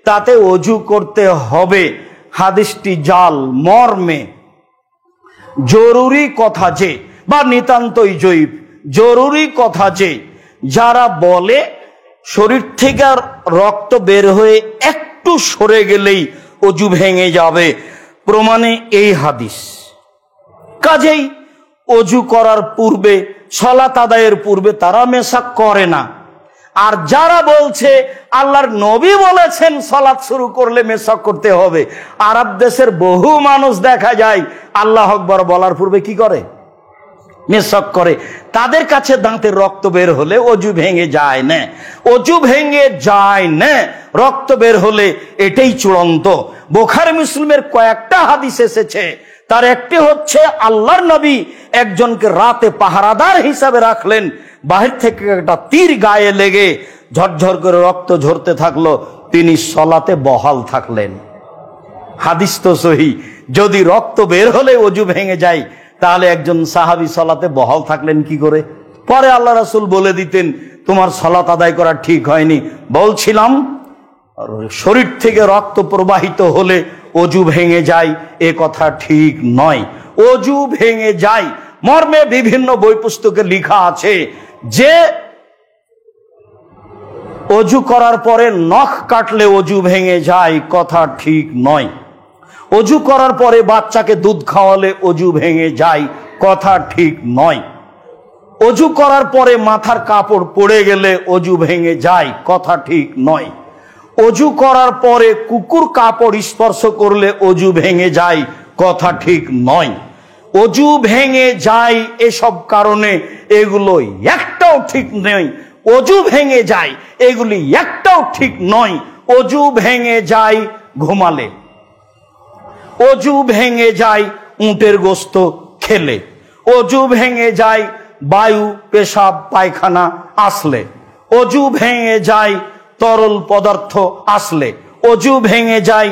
তাতে অজু করতে হবে। হাদিসটি জাল মর্মে জরুরি কথা যে, বা নিতান্তই জয়ীফ, জরুরি কথা যে যারা বলে শরীর থেকে রক্ত বের হয়ে একটু সরে গেলেই অজু ভেঙে যাবে, প্রমাণে এই হাদিস। কাজেই অজু করার পূর্বে, সালাত আদায়ের পূর্বে তারা মেশাক করে না। আর যারা বলছে আল্লাহর নবী বলেছেন সালাত শুরু করলে মেশাক করতে হবে, আরব দেশের বহু মানুষ দেখা যায় আল্লাহু আকবার বলার পূর্বে কি করে? মেশাক করে। তাদের কাছে দাঁতের রক্ত বের হলে অজু ভেঙে যায় না, অজু ভেঙে যায় না, রক্ত বের হলে এটাই চূড়ান্ত। বুখারী মুসলিমের কয়েকটা হাদিস এসেছে, তার একটি হচ্ছে আল্লাহর নবী একজনকে রাতে পাহারাদার হিসাবে রাখলেন, বাহির থেকে একটা তীর গায়ে লেগে ঝরঝর করে রক্ত ঝরতে থাকলো, তিনি সলাতে বহাল থাকলেন। হাদিস তো সহি। যদি রক্ত বের হলে অজু ভেঙে যায় তাহলে একজন সাহাবী সলাতে বহাল থাকলেন কি করে? পরে আল্লাহ রাসূল বলে দিতেন, তোমার সলাত আদায় করা ঠিক হয়নি। বলছিলাম শরীর থেকে রক্ত প্রবাহিত হলে অজু ভেঙে যায়, এ কথা ঠিক নয়। অজু ভেঙে যায় মর্মে বিভিন্ন বই পুস্তকে লেখা আছে যে অজু করার পরে নখ কাটলে অজু ভেঙে যায়, কথা ঠিক নয়। অজু করার পরে বাচ্চাকে দুধ খাওয়ালে অজু ভেঙে যায়, কথা ঠিক নয়। অজু করার পরে মাথার কাপড় পড়ে গেলে অজু ভেঙে যায়, কথা ঠিক নয়। অজু করার পরে কুকুর কাপড় স্পর্শ করলে অজু ভেঙে যায়, কথা ঠিক নয়। অজু ভেঙে যায় এসব কারণে এগুলো একটাও ঠিক নয়। অজু ভেঙে যায় এগুলি একটাও ঠিক নয়। অজু ভেঙে যায় ঘুমালে, অজু ভেঙে যায় উটের গোস্ত খেলে, অজু ভেঙে যায় বায়ু পেশাব পায়খানা আসলে, অজু ভেঙে যায় তরল পদার্থ আসলে, অজু ভেঙে যায়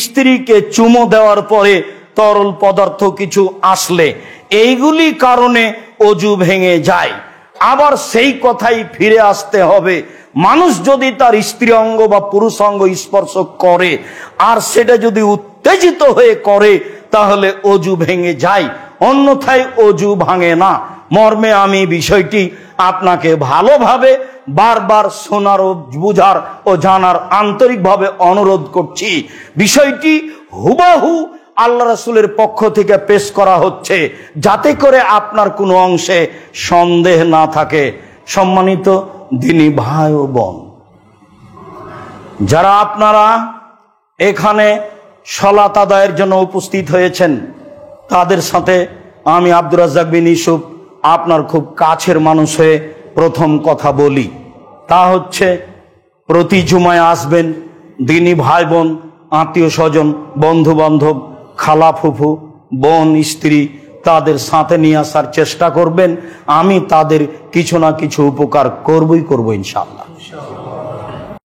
স্ত্রীকে চুমো দেওয়ার পরে তরল পদার্থ কিছু আসলে, এইগুলি কারণে অজু ভেঙে যায়। আবার সেই কথাই ফিরে আসতে হবে, মানুষ যদি তার স্ত্রী অঙ্গ বা পুরুষ অঙ্গ স্পর্শ করে আর সেটা যদি উত্তেজিত হয়ে করে তাহলে অজু ভেঙে যায়, অন্যথায় অজু ভাঙে না। মর্মে আমি বিষয়টি আপনাকে ভালোভাবে বারবার শোনার ও বুঝার ও জানার আন্তরিকভাবে অনুরোধ করছি। বিষয়টি হুবহু আল্লাহ রাসূলের পক্ষ থেকে পেশ করা হচ্ছে যাতে করে আপনার কোনো অংশে সন্দেহ না থাকে। সম্মানিত দিনী ভাই ও বোন, যারা আপনারা এখানে সালাত আদায়ের জন্য উপস্থিত হয়েছেন, তাদের সাথে আমি আব্দুর রাজ্জাক বিন ইউসুফ আপনার খুব কাছের মানুষ হয়ে প্রথম কথা বলি, তা হচ্ছে প্রতি জুমায় আসবেন, দিনী ভাই বোন, আত্মীয় স্বজন, বন্ধু বান্ধব, খালা ফুফু, বোন, স্ত্রী, তাদের সাথে নিয়ে আসার চেষ্টা করবেন। আমি তাদের কিছু না কিছু উপকার করবই করব ইনশাআল্লাহ।